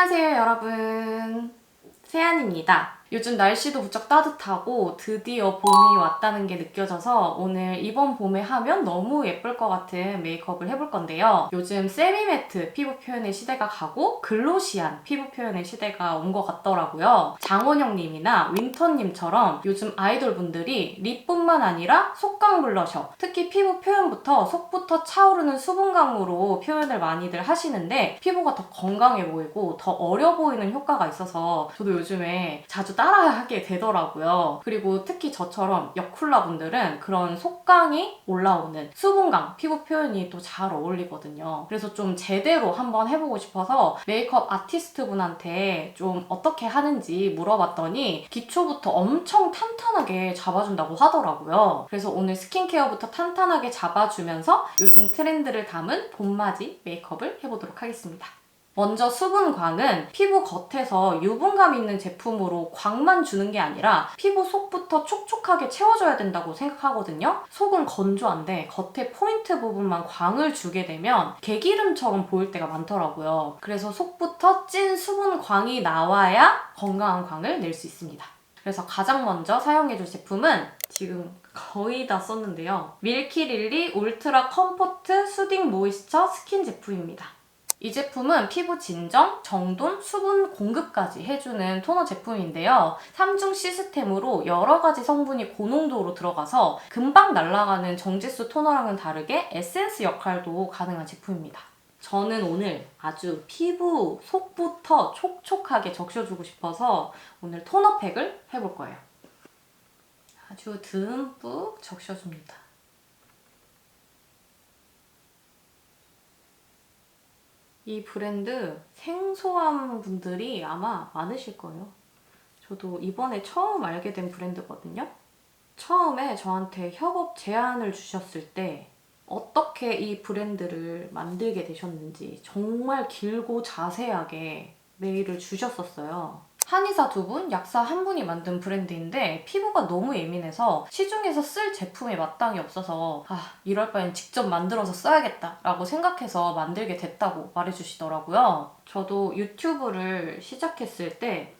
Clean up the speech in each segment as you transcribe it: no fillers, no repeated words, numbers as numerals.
안녕하세요 여러분, 세안입니다. 요즘 날씨도 무척 따뜻하고 드디어 봄이 왔다는 게 느껴져서 오늘 이번 봄에 하면 너무 예쁠 것 같은 메이크업을 해볼 건데요. 요즘 세미매트 피부 표현의 시대가 가고 글로시한 피부 표현의 시대가 온 것 같더라고요. 장원영님이나 윈터님처럼 요즘 아이돌분들이 립뿐만 아니라 속광 블러셔, 특히 피부 표현부터 속부터 차오르는 수분감으로 표현을 많이들 하시는데 피부가 더 건강해 보이고 더 어려 보이는 효과가 있어서 저도 요즘에 자주 따라하게 되더라고요. 그리고 특히 저처럼 여쿨라 분들은 그런 속광이 올라오는 수분감 피부 표현이 또 잘 어울리거든요. 그래서 좀 제대로 한번 해보고 싶어서 메이크업 아티스트 분한테 좀 어떻게 하는지 물어봤더니 기초부터 엄청 탄탄하게 잡아준다고 하더라고요. 그래서 오늘 스킨케어부터 탄탄하게 잡아주면서 요즘 트렌드를 담은 봄맞이 메이크업을 해보도록 하겠습니다. 먼저 수분광은 피부 겉에서 유분감 있는 제품으로 광만 주는 게 아니라 피부 속부터 촉촉하게 채워줘야 된다고 생각하거든요. 속은 건조한데 겉에 포인트 부분만 광을 주게 되면 개기름처럼 보일 때가 많더라고요. 그래서 속부터 찐 수분광이 나와야 건강한 광을 낼 수 있습니다. 그래서 가장 먼저 사용해줄 제품은 지금 거의 다 썼는데요. 밀키릴리 울트라 컴포트 수딩 모이스처 스킨 제품입니다. 이 제품은 피부 진정, 정돈, 수분 공급까지 해주는 토너 제품인데요. 3중 시스템으로 여러 가지 성분이 고농도로 들어가서 금방 날아가는 정제수 토너랑은 다르게 에센스 역할도 가능한 제품입니다. 저는 오늘 아주 피부 속부터 촉촉하게 적셔주고 싶어서 오늘 토너팩을 해볼 거예요. 아주 듬뿍 적셔줍니다. 이 브랜드 생소한 분들이 아마 많으실 거예요. 저도 이번에 처음 알게 된 브랜드거든요. 처음에 저한테 협업 제안을 주셨을 때 어떻게 이 브랜드를 만들게 되셨는지 정말 길고 자세하게 메일을 주셨었어요. 한의사 2분, 약사 1분이 만든 브랜드인데 피부가 너무 예민해서 시중에서 쓸 제품에 마땅히 없어서 이럴 바엔 직접 만들어서 써야겠다 라고 생각해서 만들게 됐다고 말해주시더라고요. 저도 유튜브를 시작했을 때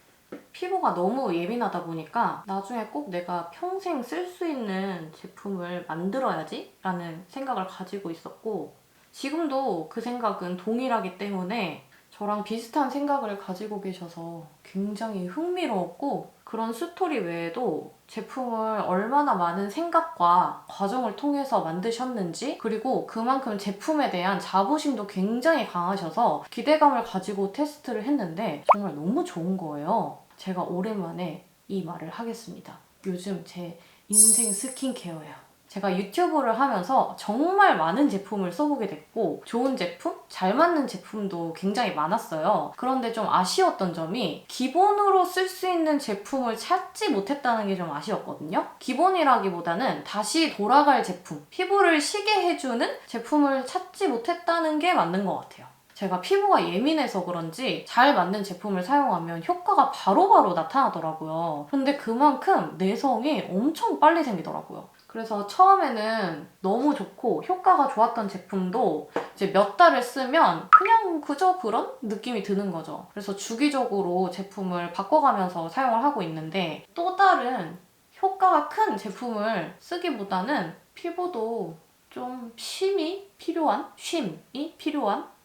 피부가 너무 예민하다 보니까 나중에 꼭 내가 평생 쓸 수 있는 제품을 만들어야지 라는 생각을 가지고 있었고 지금도 그 생각은 동일하기 때문에 저랑 비슷한 생각을 가지고 계셔서 굉장히 흥미로웠고 그런 스토리 외에도 제품을 얼마나 많은 생각과 과정을 통해서 만드셨는지 그리고 그만큼 제품에 대한 자부심도 굉장히 강하셔서 기대감을 가지고 테스트를 했는데 정말 너무 좋은 거예요. 제가 오랜만에 이 말을 하겠습니다. 요즘 제 인생 스킨케어예요. 제가 유튜브를 하면서 정말 많은 제품을 써보게 됐고 좋은 제품, 잘 맞는 제품도 굉장히 많았어요. 그런데 좀 아쉬웠던 점이 기본으로 쓸 수 있는 제품을 찾지 못했다는 게 좀 아쉬웠거든요. 기본이라기보다는 다시 돌아갈 제품, 피부를 쉬게 해주는 제품을 찾지 못했다는 게 맞는 것 같아요. 제가 피부가 예민해서 그런지 잘 맞는 제품을 사용하면 효과가 바로바로 나타나더라고요. 근데 그만큼 내성이 엄청 빨리 생기더라고요. 그래서 처음에는 너무 좋고 효과가 좋았던 제품도 이제 몇 달을 쓰면 그냥 그저 그런 느낌이 드는 거죠. 그래서 주기적으로 제품을 바꿔가면서 사용을 하고 있는데 또 다른 효과가 큰 제품을 쓰기보다는 피부도 좀 쉼이 필요한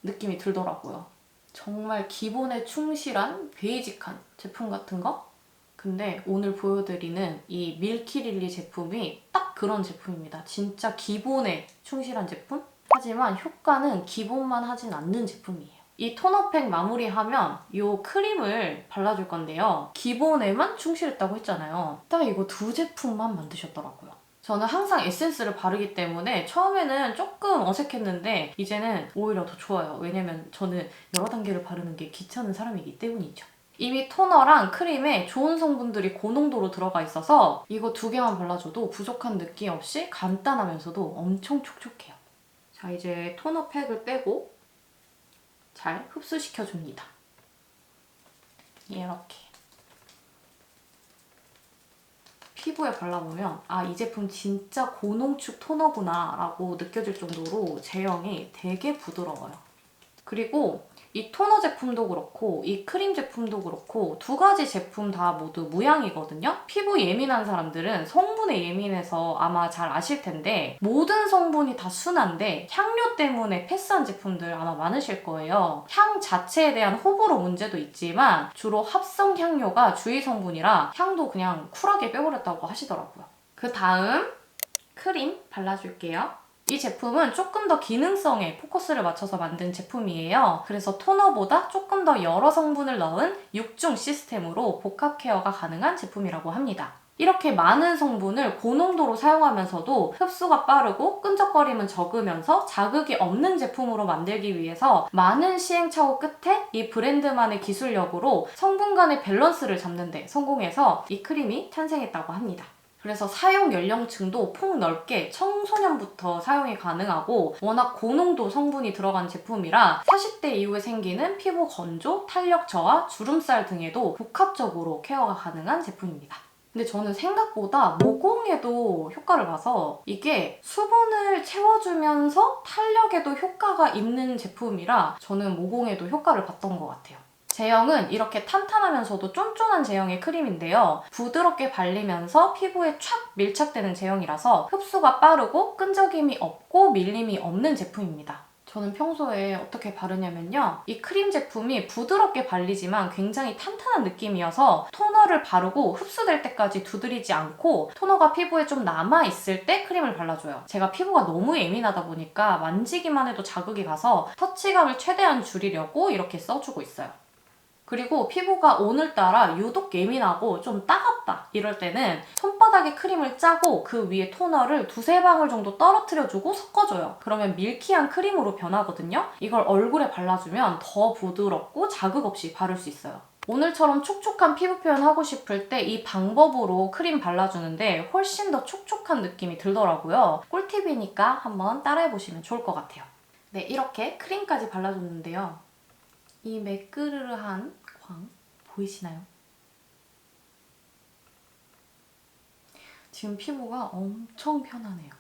느낌이 들더라고요. 정말 기본에 충실한 베이직한 제품 같은 거? 근데 오늘 보여드리는 이 밀키릴리 제품이 딱 그런 제품입니다. 진짜 기본에 충실한 제품? 하지만 효과는 기본만 하진 않는 제품이에요. 이 토너팩 마무리하면 이 크림을 발라줄 건데요. 기본에만 충실했다고 했잖아요. 딱 이거 2제품만 만드셨더라고요. 저는 항상 에센스를 바르기 때문에 처음에는 조금 어색했는데 이제는 오히려 더 좋아요. 왜냐면 저는 여러 단계를 바르는 게 귀찮은 사람이기 때문이죠. 이미 토너랑 크림에 좋은 성분들이 고농도로 들어가 있어서 이거 2개만 발라줘도 부족한 느낌 없이 간단하면서도 엄청 촉촉해요. 자, 이제 토너 팩을 빼고 잘 흡수시켜줍니다. 이렇게. 피부에 발라보면 이 제품 진짜 고농축 토너구나 라고 느껴질 정도로 제형이 되게 부드러워요. 그리고 이 토너 제품도 그렇고 이 크림 제품도 그렇고 두 가지 제품 다 모두 무향이거든요. 피부 예민한 사람들은 성분에 예민해서 아마 잘 아실 텐데 모든 성분이 다 순한데 향료 때문에 패스한 제품들 아마 많으실 거예요. 향 자체에 대한 호불호 문제도 있지만 주로 합성 향료가 주의 성분이라 향도 그냥 쿨하게 빼버렸다고 하시더라고요. 그 다음 크림 발라줄게요. 이 제품은 조금 더 기능성에 포커스를 맞춰서 만든 제품이에요. 그래서 토너보다 조금 더 여러 성분을 넣은 6중 시스템으로 복합 케어가 가능한 제품이라고 합니다. 이렇게 많은 성분을 고농도로 사용하면서도 흡수가 빠르고 끈적거림은 적으면서 자극이 없는 제품으로 만들기 위해서 많은 시행착오 끝에 이 브랜드만의 기술력으로 성분 간의 밸런스를 잡는 데 성공해서 이 크림이 탄생했다고 합니다. 그래서 사용 연령층도 폭넓게 청소년부터 사용이 가능하고 워낙 고농도 성분이 들어간 제품이라 40대 이후에 생기는 피부 건조, 탄력 저하, 주름살 등에도 복합적으로 케어가 가능한 제품입니다. 근데 저는 생각보다 모공에도 효과를 봐서 이게 수분을 채워주면서 탄력에도 효과가 있는 제품이라 저는 모공에도 효과를 봤던 것 같아요. 제형은 이렇게 탄탄하면서도 쫀쫀한 제형의 크림인데요. 부드럽게 발리면서 피부에 촥 밀착되는 제형이라서 흡수가 빠르고 끈적임이 없고 밀림이 없는 제품입니다. 저는 평소에 어떻게 바르냐면요. 이 크림 제품이 부드럽게 발리지만 굉장히 탄탄한 느낌이어서 토너를 바르고 흡수될 때까지 두드리지 않고 토너가 피부에 좀 남아있을 때 크림을 발라줘요. 제가 피부가 너무 예민하다 보니까 만지기만 해도 자극이 가서 터치감을 최대한 줄이려고 이렇게 써주고 있어요. 그리고 피부가 오늘따라 유독 예민하고 좀 따갑다 이럴 때는 손바닥에 크림을 짜고 그 위에 토너를 두세 방울 정도 떨어뜨려주고 섞어줘요. 그러면 밀키한 크림으로 변하거든요. 이걸 얼굴에 발라주면 더 부드럽고 자극 없이 바를 수 있어요. 오늘처럼 촉촉한 피부 표현 하고 싶을 때 이 방법으로 크림 발라주는데 훨씬 더 촉촉한 느낌이 들더라고요. 꿀팁이니까 한번 따라해보시면 좋을 것 같아요. 네, 이렇게 크림까지 발라줬는데요. 이 매끄르르한 광 보이시나요? 지금 피부가 엄청 편하네요.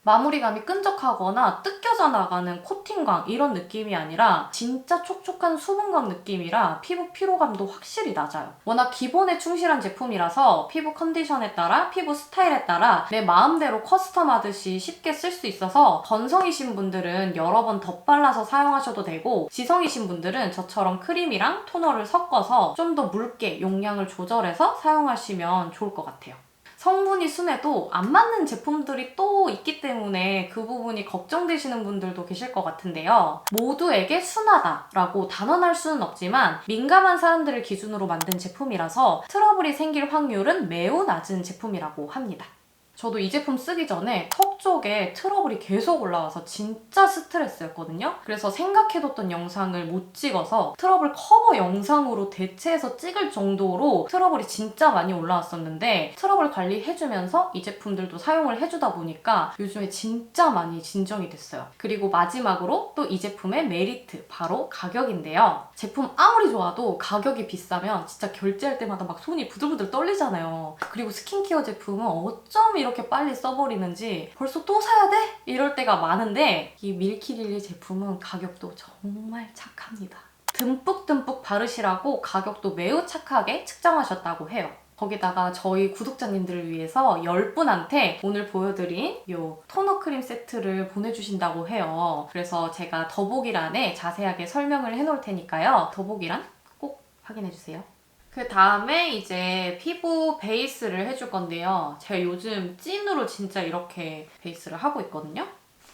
마무리감이 끈적하거나 뜯겨져 나가는 코팅광 이런 느낌이 아니라 진짜 촉촉한 수분광 느낌이라 피부 피로감도 확실히 낮아요. 워낙 기본에 충실한 제품이라서 피부 컨디션에 따라 피부 스타일에 따라 내 마음대로 커스텀하듯이 쉽게 쓸 수 있어서 건성이신 분들은 여러 번 덧발라서 사용하셔도 되고 지성이신 분들은 저처럼 크림이랑 토너를 섞어서 좀 더 묽게 용량을 조절해서 사용하시면 좋을 것 같아요. 성분이 순해도 안 맞는 제품들이 또 있기 때문에 그 부분이 걱정되시는 분들도 계실 것 같은데요. 모두에게 순하다라고 단언할 수는 없지만 민감한 사람들을 기준으로 만든 제품이라서 트러블이 생길 확률은 매우 낮은 제품이라고 합니다. 저도 이 제품 쓰기 전에 턱 쪽에 트러블이 계속 올라와서 진짜 스트레스였거든요. 그래서 생각해뒀던 영상을 못 찍어서 트러블 커버 영상으로 대체해서 찍을 정도로 트러블이 진짜 많이 올라왔었는데 트러블 관리해주면서 이 제품들도 사용을 해주다 보니까 요즘에 진짜 많이 진정이 됐어요. 그리고 마지막으로 또 이 제품의 메리트, 바로 가격인데요. 제품 아무리 좋아도 가격이 비싸면 진짜 결제할 때마다 막 손이 부들부들 떨리잖아요. 그리고 스킨케어 제품은 어쩜 이렇게 빨리 써버리는지 벌써 또 사야 돼? 이럴 때가 많은데 이 밀키릴리 제품은 가격도 정말 착합니다. 듬뿍듬뿍 바르시라고 가격도 매우 착하게 측정하셨다고 해요. 거기다가 저희 구독자님들을 위해서 10분한테 오늘 보여드린 이 토너 크림 세트를 보내주신다고 해요. 그래서 제가 더보기란에 자세하게 설명을 해놓을 테니까요. 더보기란 꼭 확인해주세요. 그 다음에 이제 피부 베이스를 해줄 건데요. 제가 요즘 찐으로 진짜 이렇게 베이스를 하고 있거든요.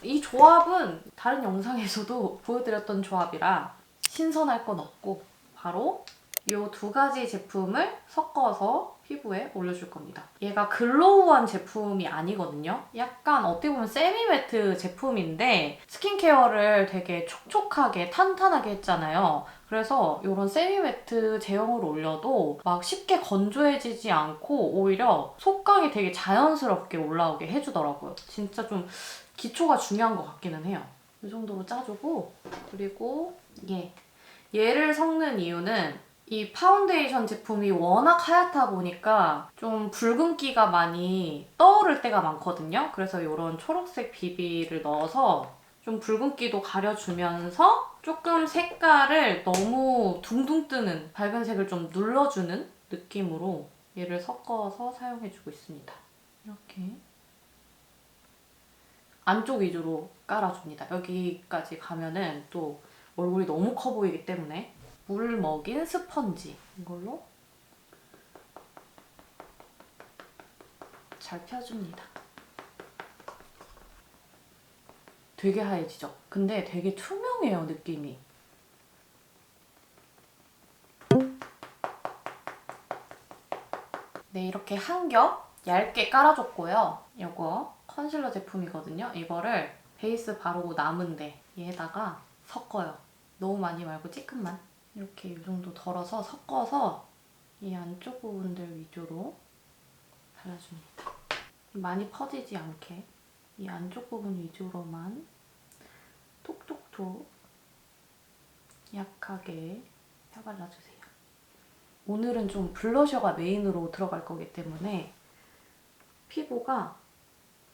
이 조합은 다른 영상에서도 보여드렸던 조합이라 신선할 건 없고 바로 이 두 가지 제품을 섞어서 피부에 올려줄 겁니다. 얘가 글로우한 제품이 아니거든요. 약간 어떻게 보면 세미매트 제품인데 스킨케어를 되게 촉촉하게 탄탄하게 했잖아요. 그래서 이런 세미매트 제형으로 올려도 막 쉽게 건조해지지 않고 오히려 속광이 되게 자연스럽게 올라오게 해주더라고요. 진짜 좀 기초가 중요한 것 같기는 해요. 이 정도로 짜주고 그리고 얘를 섞는 이유는 이 파운데이션 제품이 워낙 하얗다 보니까 좀 붉은기가 많이 떠오를 때가 많거든요. 그래서 이런 초록색 비비를 넣어서 좀 붉은기도 가려주면서 조금 색깔을 너무 둥둥 뜨는 밝은 색을 좀 눌러주는 느낌으로 얘를 섞어서 사용해주고 있습니다. 이렇게 안쪽 위주로 깔아줍니다. 여기까지 가면은 또 얼굴이 너무 커 보이기 때문에 물 먹인 스펀지 이걸로 잘 펴줍니다. 되게 하얘지죠? 근데 되게 투명해요, 느낌이. 네, 이렇게 한 겹 얇게 깔아줬고요. 이거 컨실러 제품이거든요. 이거를 베이스 바르고 남은데 얘에다가 섞어요. 너무 많이 말고 조금만. 이렇게 이 정도 덜어서 섞어서 이 안쪽 부분들 위주로 발라줍니다. 많이 퍼지지 않게 이 안쪽 부분 위주로만 톡톡톡 약하게 펴발라주세요. 오늘은 좀 블러셔가 메인으로 들어갈 거기 때문에 피부가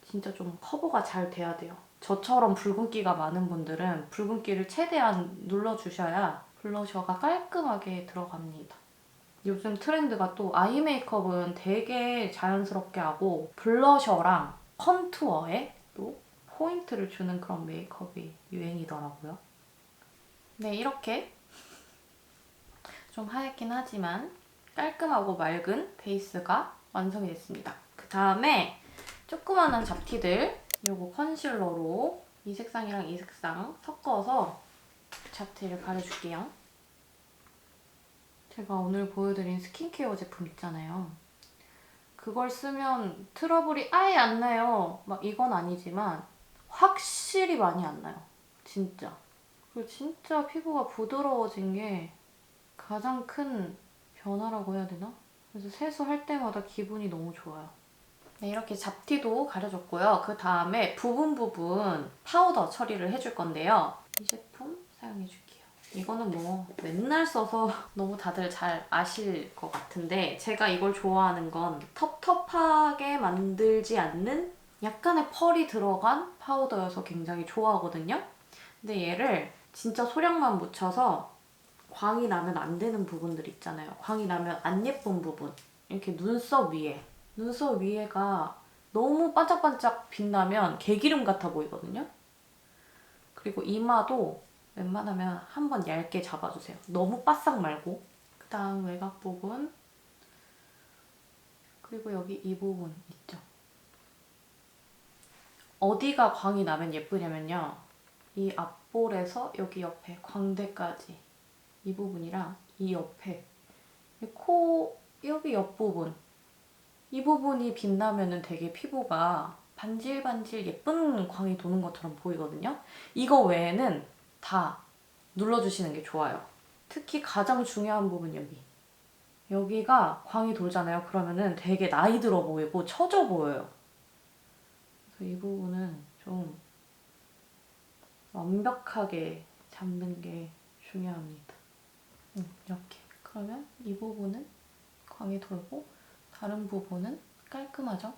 진짜 좀 커버가 잘 돼야 돼요. 저처럼 붉은기가 많은 분들은 붉은기를 최대한 눌러주셔야 블러셔가 깔끔하게 들어갑니다. 요즘 트렌드가 또 아이 메이크업은 되게 자연스럽게 하고 블러셔랑 컨투어에 또 포인트를 주는 그런 메이크업이 유행이더라고요. 네, 이렇게 좀 하얗긴 하지만 깔끔하고 맑은 베이스가 완성이 됐습니다. 그 다음에 조그마한 잡티들 요거 컨실러로 이 색상이랑 이 색상 섞어서 잡티를 가려줄게요. 제가 오늘 보여드린 스킨케어 제품 있잖아요. 그걸 쓰면 트러블이 아예 안 나요. 막 이건 아니지만 확실히 많이 안 나요. 진짜. 그리고 진짜 피부가 부드러워진 게 가장 큰 변화라고 해야 되나? 그래서 세수할 때마다 기분이 너무 좋아요. 네, 이렇게 잡티도 가려줬고요. 그 다음에 부분 파우더 처리를 해줄 건데요. 이 제품 사용해줄게요. 이거는 뭐 맨날 써서 너무 다들 잘 아실 것 같은데 제가 이걸 좋아하는 건 텁텁하게 만들지 않는 약간의 펄이 들어간 파우더여서 굉장히 좋아하거든요. 근데 얘를 진짜 소량만 묻혀서 광이 나면 안 되는 부분들 있잖아요. 광이 나면 안 예쁜 부분. 이렇게 눈썹 위에가 너무 반짝반짝 빛나면 개기름 같아 보이거든요. 그리고 이마도 웬만하면 한번 얇게 잡아주세요. 너무 바싹 말고. 그 다음 외곽 부분. 그리고 여기 이 부분 있죠. 어디가 광이 나면 예쁘냐면요. 이 앞볼에서 여기 옆에 광대까지 이 부분이랑 이 옆에 코 여기 옆부분 이 부분이 빛나면은 되게 피부가 반질반질 예쁜 광이 도는 것처럼 보이거든요. 이거 외에는 다 눌러주시는 게 좋아요. 특히 가장 중요한 부분 여기. 여기가 광이 돌잖아요. 그러면은 되게 나이 들어 보이고 처져 보여요. 그래서 이 부분은 좀 완벽하게 잡는 게 중요합니다. 이렇게. 그러면 이 부분은 광이 돌고 다른 부분은 깔끔하죠?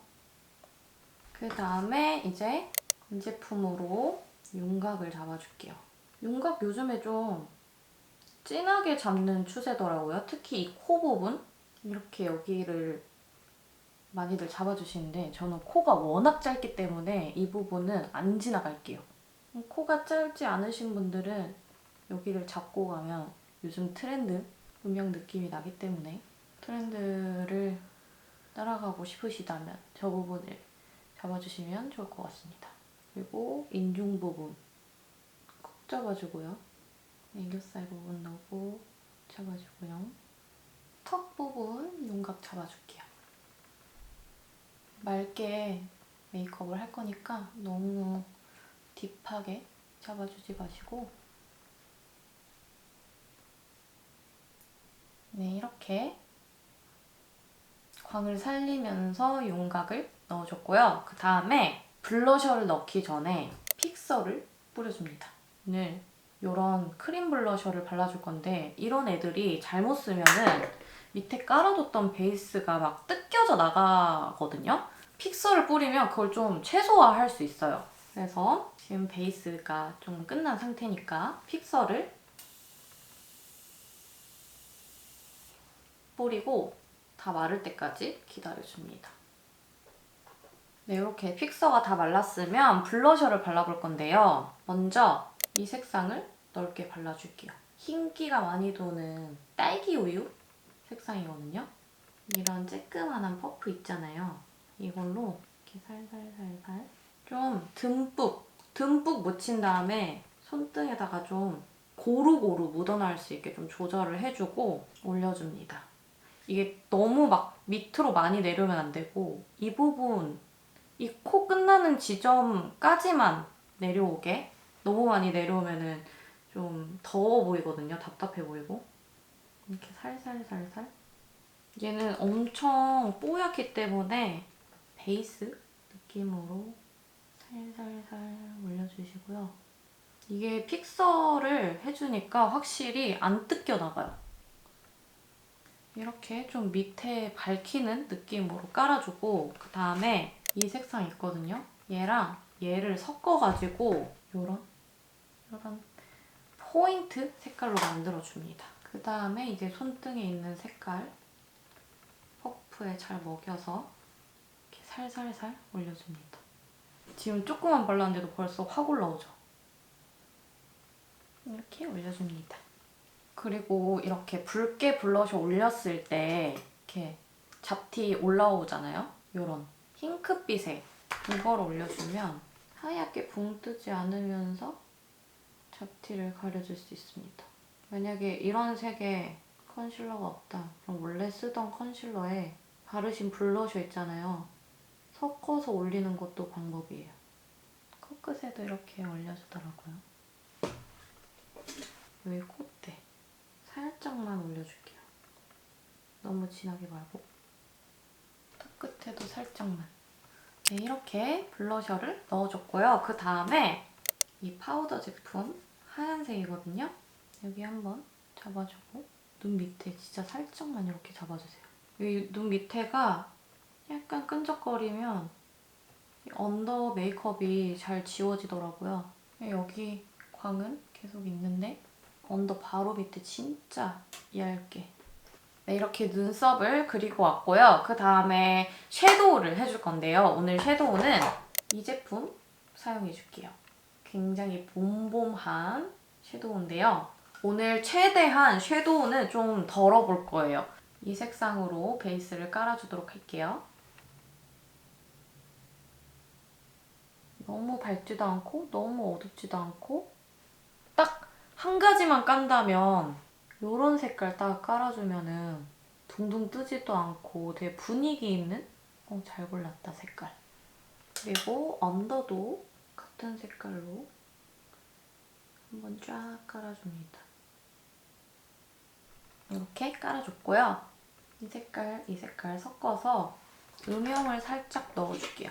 그 다음에 이제 이 제품으로 윤곽을 잡아줄게요. 윤곽 요즘에 좀 진하게 잡는 추세더라고요. 특히 이 코 부분 이렇게 여기를 많이들 잡아주시는데 저는 코가 워낙 짧기 때문에 이 부분은 안 지나갈게요. 코가 짧지 않으신 분들은 여기를 잡고 가면 요즘 트렌드 음영 느낌이 나기 때문에 트렌드를 따라가고 싶으시다면 저 부분을 잡아주시면 좋을 것 같습니다. 그리고 인중 부분 콕 잡아주고요. 애교살 부분 넣고 잡아주고요. 턱 부분 윤곽 잡아줄게요. 맑게 메이크업을 할 거니까 너무 딥하게 잡아주지 마시고 네, 이렇게 광을 살리면서 윤곽을 넣어줬고요. 그 다음에 블러셔를 넣기 전에 픽서를 뿌려줍니다. 오늘 이런 크림 블러셔를 발라줄 건데 이런 애들이 잘못 쓰면은 밑에 깔아뒀던 베이스가 막 뜯겨져 나가거든요. 픽서를 뿌리면 그걸 좀 최소화할 수 있어요. 그래서 지금 베이스가 좀 끝난 상태니까 픽서를 뿌리고 다 마를 때까지 기다려줍니다. 네, 이렇게 픽서가 다 말랐으면 블러셔를 발라볼 건데요. 먼저 이 색상을 넓게 발라줄게요. 흰기가 많이 도는 딸기 우유 색상이거든요. 이런 쬐끄만한 퍼프 있잖아요. 이걸로 이렇게 살살살살 좀 듬뿍 묻힌 다음에 손등에다가 좀 고루고루 묻어날 수 있게 좀 조절을 해주고 올려줍니다. 이게 너무 막 밑으로 많이 내려오면 안 되고 이 부분, 이 코 끝나는 지점까지만 내려오게. 너무 많이 내려오면은 좀 더워 보이거든요. 답답해 보이고. 이렇게 살살살살. 얘는 엄청 뽀얗기 때문에 베이스 느낌으로 살살살 올려주시고요. 이게 픽서를 해주니까 확실히 안 뜯겨나가요. 이렇게 좀 밑에 밝히는 느낌으로 깔아주고 그 다음에 이 색상 있거든요. 얘랑 얘를 섞어가지고 이런 포인트 색깔로 만들어줍니다. 그 다음에 이제 손등에 있는 색깔 퍼프에 잘 먹여서 이렇게 살살살 올려줍니다. 지금 조금만 발랐는데도 벌써 확 올라오죠? 이렇게 올려줍니다. 그리고 이렇게 붉게 블러셔 올렸을 때 이렇게 잡티 올라오잖아요? 이런 핑크빛에 이걸 올려주면 하얗게 붕 뜨지 않으면서 잡티를 가려줄 수 있습니다. 만약에 이런 색의 컨실러가 없다. 그럼 원래 쓰던 컨실러에 바르신 블러셔 있잖아요. 섞어서 올리는 것도 방법이에요. 코끝에도 이렇게 올려주더라고요. 여기 콧대 살짝만 올려줄게요. 너무 진하게 말고 턱 끝에도 살짝만. 네, 이렇게 블러셔를 넣어줬고요. 그 다음에 이 파우더 제품 하얀색이거든요. 여기 한번 잡아주고 눈 밑에 진짜 살짝만 이렇게 잡아주세요. 여기 눈 밑에가 약간 끈적거리면 언더 메이크업이 잘 지워지더라고요. 여기 광은 계속 있는데 언더 바로 밑에 진짜 얇게. 네, 이렇게 눈썹을 그리고 왔고요. 그 다음에 섀도우를 해줄 건데요. 오늘 섀도우는 이 제품 사용해줄게요. 굉장히 봄봄한 섀도우인데요. 오늘 최대한 섀도우는 좀 덜어볼 거예요. 이 색상으로 베이스를 깔아주도록 할게요. 너무 밝지도 않고 너무 어둡지도 않고 딱 한 가지만 깐다면 이런 색깔 딱 깔아주면은 둥둥 뜨지도 않고 되게 분위기 있는? 잘 골랐다 색깔. 그리고 언더도 같은 색깔로 한번 쫙 깔아줍니다. 이렇게 깔아줬고요. 이 색깔 섞어서 음영을 살짝 넣어줄게요.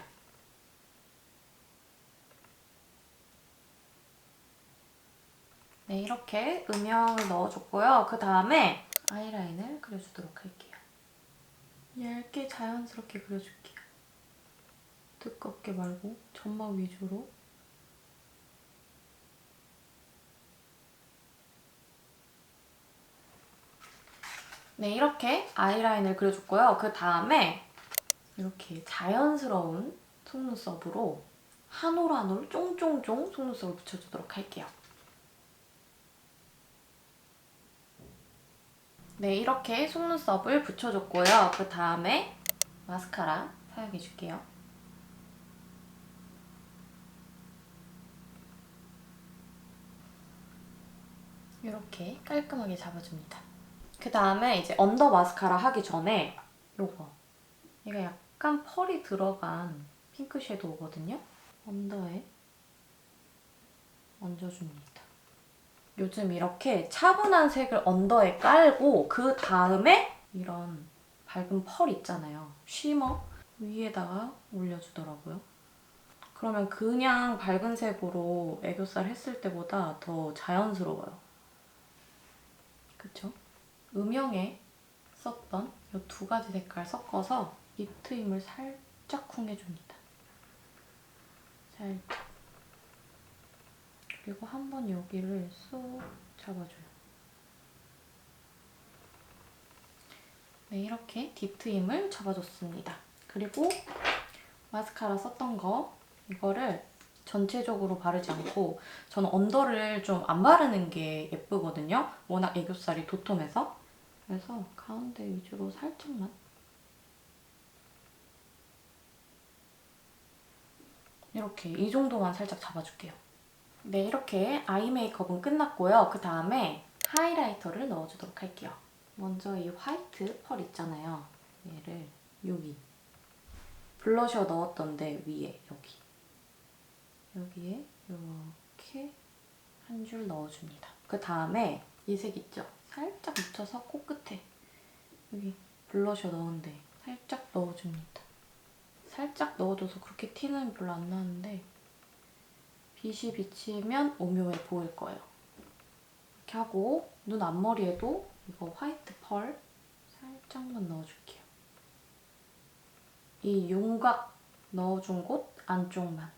네, 이렇게 음영을 넣어줬고요. 그 다음에 아이라인을 그려주도록 할게요. 얇게 자연스럽게 그려줄게요. 두껍게 말고 점막 위주로. 네, 이렇게 아이라인을 그려줬고요. 그 다음에 이렇게 자연스러운 속눈썹으로 한 올 한 올 쫑쫑쫑 속눈썹을 붙여주도록 할게요. 네, 이렇게 속눈썹을 붙여줬고요. 그 다음에 마스카라 사용해줄게요. 이렇게 깔끔하게 잡아줍니다. 그 다음에 이제 언더 마스카라 하기 전에 요거. 얘가 약간 펄이 들어간 핑크 섀도우거든요. 언더에 얹어줍니다. 요즘 이렇게 차분한 색을 언더에 깔고 그 다음에 이런 밝은 펄 있잖아요. 쉬머 위에다가 올려주더라고요. 그러면 그냥 밝은 색으로 애교살 했을 때보다 더 자연스러워요. 그쵸? 음영에 썼던 이 두 가지 색깔 섞어서 립 트임을 살짝 쿵해줍니다. 살짝. 그리고 한번 여기를 쏙 잡아줘요. 네, 이렇게 딥 트임을 잡아줬습니다. 그리고 마스카라 썼던 거 이거를 전체적으로 바르지 않고 저는 언더를 좀 안 바르는 게 예쁘거든요. 워낙 애교살이 도톰해서. 그래서 가운데 위주로 살짝만 이렇게 이 정도만 살짝 잡아줄게요. 네, 이렇게 아이 메이크업은 끝났고요. 그 다음에 하이라이터를 넣어주도록 할게요. 먼저 이 화이트 펄 있잖아요. 얘를 여기 블러셔 넣었던데 위에 여기에 이렇게 한 줄 넣어줍니다. 그 다음에 이 색 있죠? 살짝 묻혀서 코끝에 여기 블러셔 넣은데 살짝 넣어줍니다. 살짝 넣어줘서 그렇게 티는 별로 안 나는데 빛이 비치면 오묘해 보일 거예요. 이렇게 하고 눈 앞머리에도 이거 화이트 펄 살짝만 넣어줄게요. 이 윤곽 넣어준 곳 안쪽만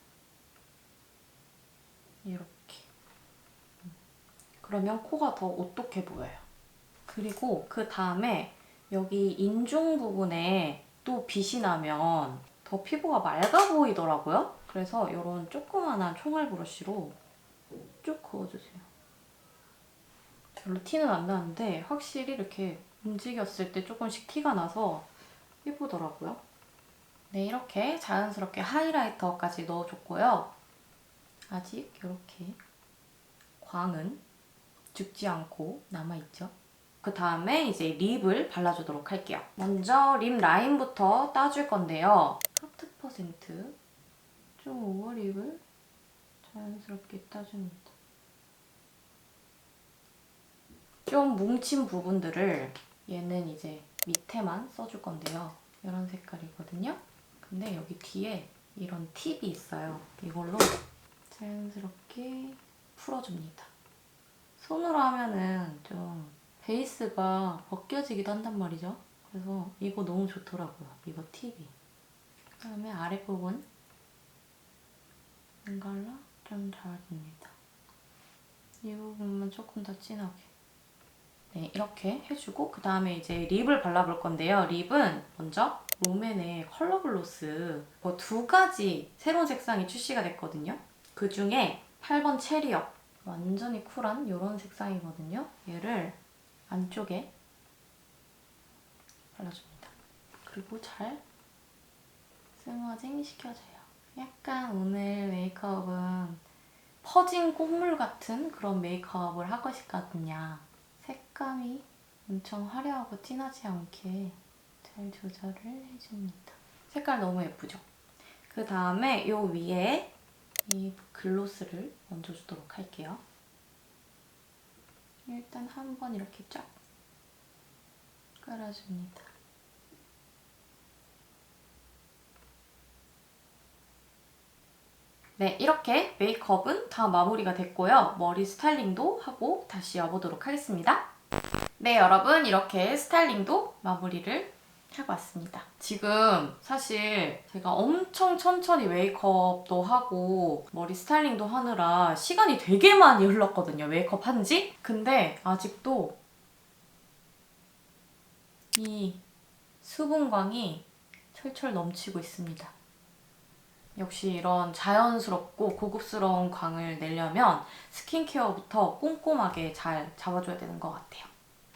이렇게. 그러면 코가 더 오똑해 보여요. 그리고 그 다음에 여기 인중 부분에 또 빛이 나면 더 피부가 맑아 보이더라고요. 그래서 이런 조그만한 총알 브러쉬로 쭉 그어주세요. 별로 티는 안 나는데 확실히 이렇게 움직였을 때 조금씩 티가 나서 예쁘더라고요. 네, 이렇게 자연스럽게 하이라이터까지 넣어줬고요. 아직 이렇게 광은 죽지 않고 남아있죠. 그 다음에 이제 립을 발라주도록 할게요. 먼저 립 라인부터 따줄 건데요. 하트 퍼센트 좀 오버립을 자연스럽게 따줍니다. 좀 뭉친 부분들을 얘는 이제 밑에만 써줄 건데요. 이런 색깔이거든요. 근데 여기 뒤에 이런 팁이 있어요. 이걸로 자연스럽게 풀어줍니다. 손으로 하면은 좀 베이스가 벗겨지기도 한단 말이죠. 그래서 이거 너무 좋더라고요. 이거 팁이. 그 다음에 아랫부분 이걸로 좀 잡아줍니다. 이 부분만 조금 더 진하게. 네, 이렇게 해주고 그 다음에 이제 립을 발라볼 건데요. 립은 먼저 롬앤의 컬러 글로스 두 가지 새로운 색상이 출시가 됐거든요. 그 중에 8번 체리업 완전히 쿨한 이런 색상이거든요. 얘를 안쪽에 발라줍니다. 그리고 잘 스머징 시켜줘요. 약간 오늘 메이크업은 퍼진 꽃물 같은 그런 메이크업을 하고 싶거든요. 색감이 엄청 화려하고 진하지 않게 잘 조절을 해줍니다. 색깔 너무 예쁘죠? 그 다음에 이 위에 이 글로스를 얹어주도록 할게요. 일단 한번 이렇게 쫙 깔아줍니다. 네, 이렇게 메이크업은 다 마무리가 됐고요. 머리 스타일링도 하고 다시 와보도록 하겠습니다. 네, 여러분 이렇게 스타일링도 마무리를 하고 왔습니다. 지금 사실 제가 엄청 천천히 메이크업도 하고 머리 스타일링도 하느라 시간이 되게 많이 흘렀거든요. 메이크업 한 지? 근데 아직도 이 수분광이 철철 넘치고 있습니다. 역시 이런 자연스럽고 고급스러운 광을 내려면 스킨케어부터 꼼꼼하게 잘 잡아줘야 되는 것 같아요.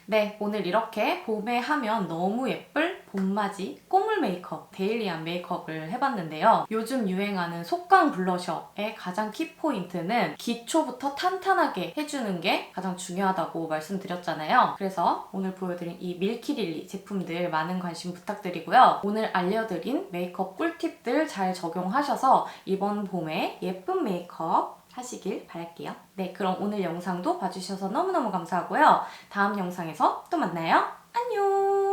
네, 오늘 이렇게 봄에 하면 너무 예쁠 봄맞이 꼬물 메이크업, 데일리한 메이크업을 해봤는데요. 요즘 유행하는 속광 블러셔의 가장 키포인트는 기초부터 탄탄하게 해주는 게 가장 중요하다고 말씀드렸잖아요. 그래서 오늘 보여드린 이 밀키릴리 제품들 많은 관심 부탁드리고요. 오늘 알려드린 메이크업 꿀팁들 잘 적용하셔서 이번 봄에 예쁜 메이크업 하시길 바랄게요. 네, 그럼 오늘 영상도 봐주셔서 너무너무 감사하고요. 다음 영상에서 또 만나요. 안녕!